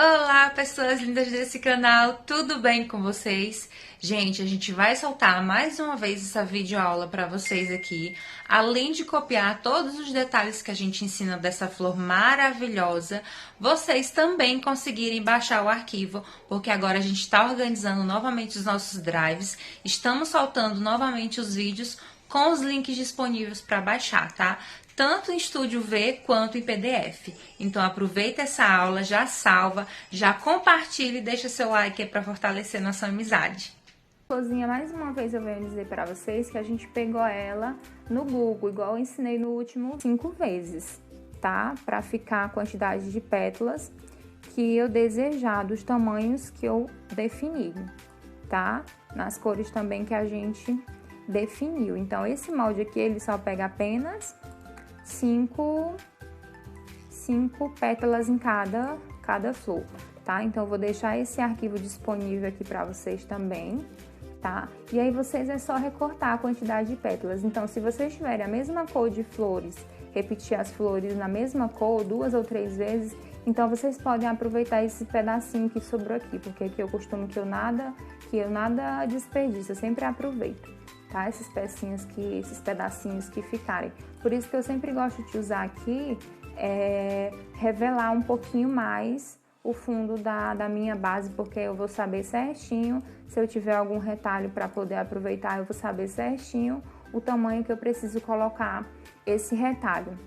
Olá, pessoas lindas desse canal, tudo bem com vocês? Gente, a gente vai soltar mais uma vez essa videoaula para vocês aqui, além de copiar todos os detalhes que a gente ensina dessa flor maravilhosa, vocês também conseguirem baixar o arquivo, porque agora a gente está organizando novamente os nossos drives, estamos soltando novamente os vídeos com os links disponíveis para baixar, tá? Tanto em Estúdio V quanto em PDF. Então aproveita essa aula, já salva, já compartilha e deixa seu like aí para fortalecer nossa amizade. Florzinha, mais uma vez eu venho dizer para vocês que a gente pegou ela no Google, igual eu ensinei no último 5 vezes, tá? Para ficar a quantidade de pétalas que eu desejar, dos tamanhos que eu defini, tá? Nas cores também que a gente definiu. Então esse molde aqui, ele só pega apenas 5 pétalas em cada flor, tá? Então eu vou deixar esse arquivo disponível aqui para vocês também, tá? E aí vocês é só recortar a quantidade de pétalas. Então se vocês tiverem a mesma cor de flores, repetir as flores na mesma cor 2 ou 3 vezes, então vocês podem aproveitar esse pedacinho que sobrou aqui, porque aqui eu costumo que eu nada desperdiço, eu sempre aproveito, tá? Esses pedacinhos que ficarem. Por isso que eu sempre gosto de usar aqui, revelar um pouquinho mais o fundo da minha base, porque eu vou saber certinho, se eu tiver algum retalho para poder aproveitar, eu vou saber certinho o tamanho que eu preciso colocar esse retalho.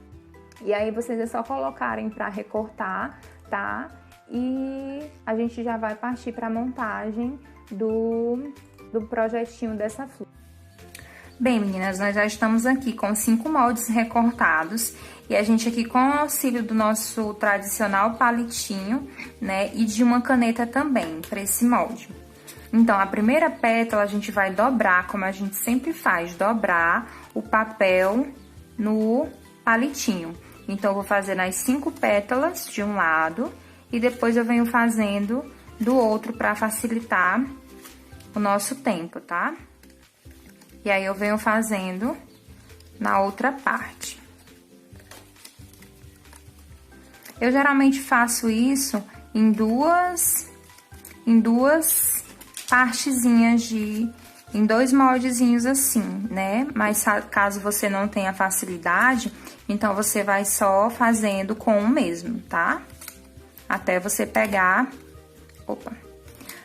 E aí vocês é só colocarem para recortar, tá? E a gente já vai partir para a montagem do projetinho dessa flor. Bem, meninas, nós já estamos aqui com 5 moldes recortados e a gente aqui com o auxílio do nosso tradicional palitinho, né, e de uma caneta também para esse molde. Então, a primeira pétala a gente vai dobrar, como a gente sempre faz, dobrar o papel no palitinho. Então, eu vou fazer as 5 pétalas de um lado e depois eu venho fazendo do outro para facilitar o nosso tempo, tá? E aí, eu venho fazendo na outra parte. Eu geralmente faço isso em duas partezinhas em 2 moldezinhos assim, né? Mas caso você não tenha facilidade, então você vai só fazendo com um mesmo, tá? Até você pegar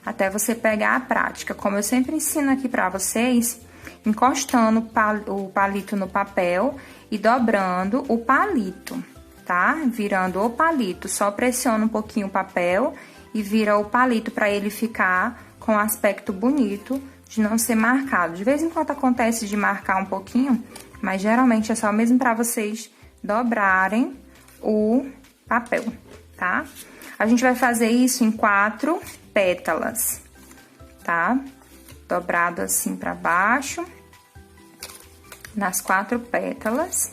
a prática. Como eu sempre ensino aqui pra vocês, encostando o palito no papel e dobrando o palito, tá? Virando o palito, só pressiona um pouquinho o papel e vira o palito para ele ficar com aspecto bonito, de não ser marcado. De vez em quando acontece de marcar um pouquinho, mas geralmente é só mesmo para vocês dobrarem o papel, tá? A gente vai fazer isso em 4 pétalas, tá? Dobrado assim para baixo, nas 4 pétalas,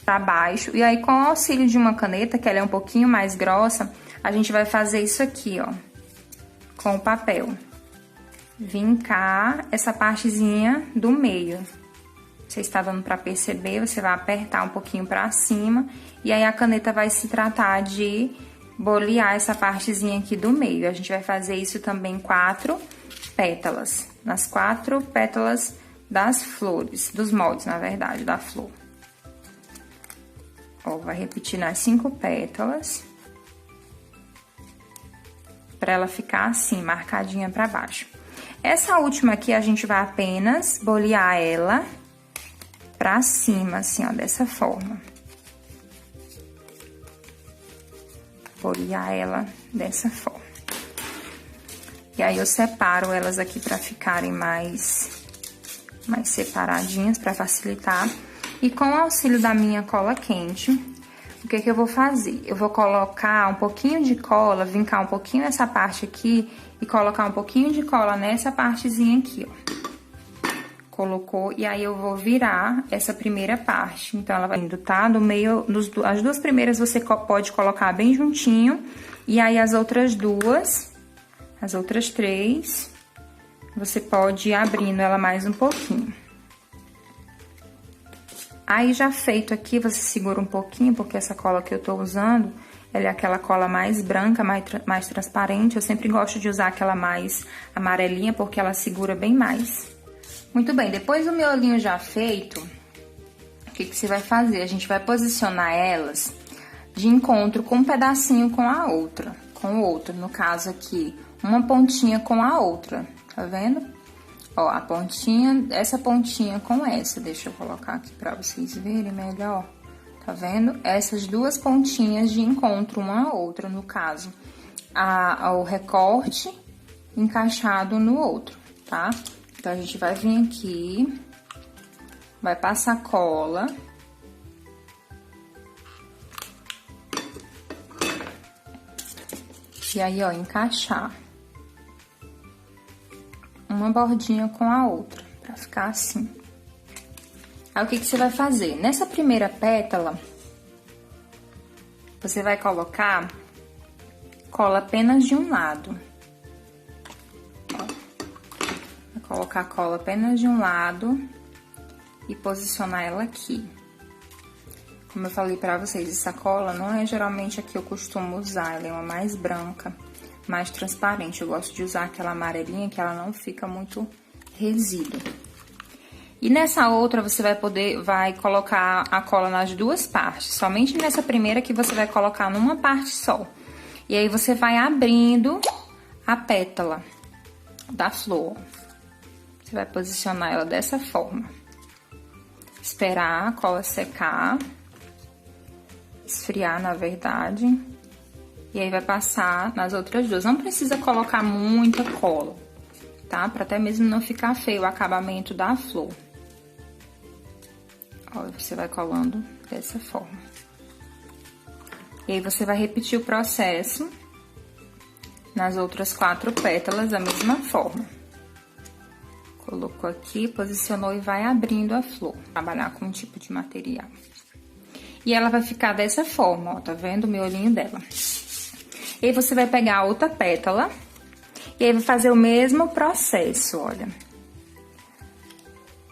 para baixo. E aí, com o auxílio de uma caneta, que ela é um pouquinho mais grossa, a gente vai fazer isso aqui, ó, com o papel. Vincar essa partezinha do meio. Você está dando para perceber, você vai apertar um pouquinho para cima, e aí a caneta vai se tratar de bolear essa partezinha aqui do meio. A gente vai fazer isso também em 4 pétalas, nas 4 pétalas das flores, dos moldes, na verdade, da flor. Ó, vai repetir nas 5 pétalas, para ela ficar assim, marcadinha para baixo. Essa última aqui, a gente vai apenas bolear ela pra cima, assim, ó, dessa forma. Bolear ela dessa forma. E aí, eu separo elas aqui pra ficarem mais separadinhas, pra facilitar. E com o auxílio da minha cola quente, o que eu vou fazer? Eu vou colocar um pouquinho de cola, vincar um pouquinho essa parte aqui e colocar um pouquinho de cola nessa partezinha aqui, ó. Colocou, e aí eu vou virar essa primeira parte. Então, ela vai indo, tá? No meio, as 2 primeiras você pode colocar bem juntinho, e aí as outras 3, você pode ir abrindo ela mais um pouquinho. Aí, já feito aqui, você segura um pouquinho, porque essa cola que eu tô usando, ela é aquela cola mais branca, mais transparente. Eu sempre gosto de usar aquela mais amarelinha, porque ela segura bem mais. Muito bem, depois do miolinho já feito, o que você vai fazer? A gente vai posicionar elas de encontro com um pedacinho com a outra, com o outro. No caso aqui, uma pontinha com a outra, tá vendo? Ó, a pontinha, essa pontinha com essa. Deixa eu colocar aqui pra vocês verem melhor. Tá vendo? Essas duas pontinhas de encontro uma a outra, no caso, o recorte encaixado no outro, tá? Então, a gente vai vir aqui, vai passar cola. E aí, ó, encaixar uma bordinha com a outra, pra ficar assim. Aí, o que você vai fazer? Nessa primeira pétala, você vai colocar cola apenas de um lado. Ó, vai colocar cola apenas de um lado e posicionar ela aqui. Como eu falei pra vocês, essa cola não é geralmente a que eu costumo usar, ela é uma mais branca, mais transparente. Eu gosto de usar aquela amarelinha que ela não fica muito resíduo. E nessa outra, você vai colocar a cola nas duas partes. Somente nessa primeira que você vai colocar numa parte só. E aí, você vai abrindo a pétala da flor. Você vai posicionar ela dessa forma. Esperar a cola secar. Esfriar, na verdade. E aí, vai passar nas outras duas. Não precisa colocar muita cola, tá? Pra até mesmo não ficar feio o acabamento da flor. Ó, você vai colando dessa forma. E aí, você vai repetir o processo nas outras 4 pétalas da mesma forma. Colocou aqui, posicionou e vai abrindo a flor. Trabalhar com um tipo de material. E ela vai ficar dessa forma, ó, tá vendo o miolinho dela? E aí, você vai pegar a outra pétala e aí vai fazer o mesmo processo, olha.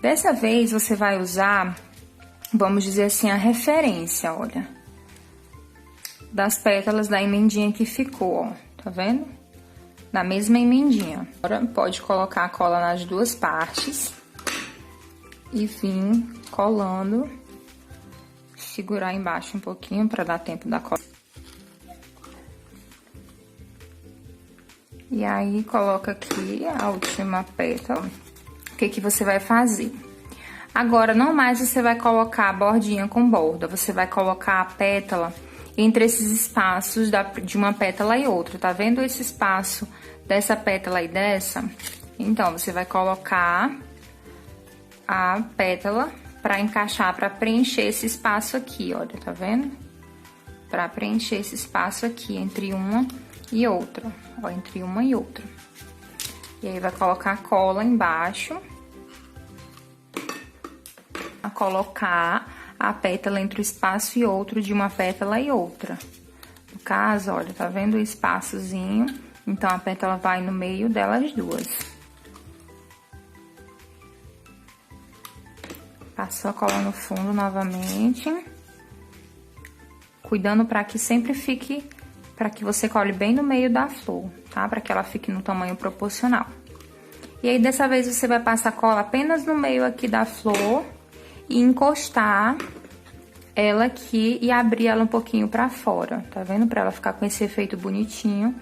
Dessa vez, você vai usar, vamos dizer assim, a referência, olha, das pétalas da emendinha que ficou, ó, tá vendo? Na mesma emendinha. Agora, pode colocar a cola nas duas partes e vir colando, segurar embaixo um pouquinho pra dar tempo da cola. E aí, coloca aqui a última pétala. O que você vai fazer? Agora, não mais você vai colocar a bordinha com borda, você vai colocar a pétala entre esses espaços de uma pétala e outra, tá vendo esse espaço dessa pétala e dessa? Então, você vai colocar a pétala pra encaixar, pra preencher esse espaço aqui, olha, tá vendo? Pra preencher esse espaço aqui entre uma e outra, ó, entre uma e outra. E aí, vai colocar a cola embaixo. A colocar a pétala entre o espaço e outro de uma pétala e outra. No caso, olha, tá vendo o espaçozinho? Então, a pétala vai no meio delas duas. Passou a cola no fundo novamente. Cuidando para que sempre fique, para que você cole bem no meio da flor, tá? Para que ela fique no tamanho proporcional. E aí, dessa vez, você vai passar a cola apenas no meio aqui da flor e encostar ela aqui e abrir ela um pouquinho pra fora, tá vendo? Pra ela ficar com esse efeito bonitinho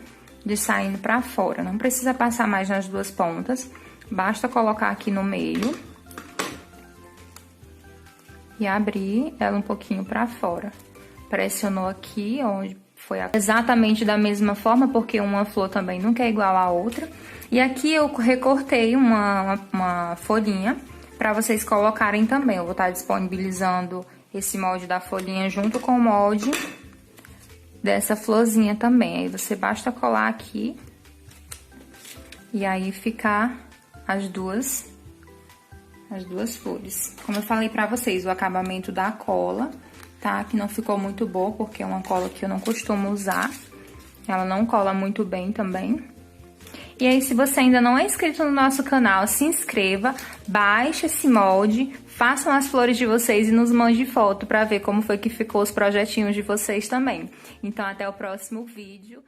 de saindo pra fora. Não precisa passar mais nas duas pontas, basta colocar aqui no meio e abrir ela um pouquinho pra fora. Pressionou aqui, onde foi exatamente da mesma forma, porque uma flor também nunca é igual à outra. E aqui eu recortei uma folhinha para vocês colocarem também. Eu vou estar disponibilizando esse molde da folhinha junto com o molde dessa florzinha também. Aí você basta colar aqui e aí ficar as duas flores. Como eu falei pra vocês, o acabamento da cola, tá? Que não ficou muito boa, porque é uma cola que eu não costumo usar. Ela não cola muito bem também. E aí, se você ainda não é inscrito no nosso canal, se inscreva, baixe esse molde, façam as flores de vocês e nos mande foto para ver como foi que ficou os projetinhos de vocês também. Então, até o próximo vídeo.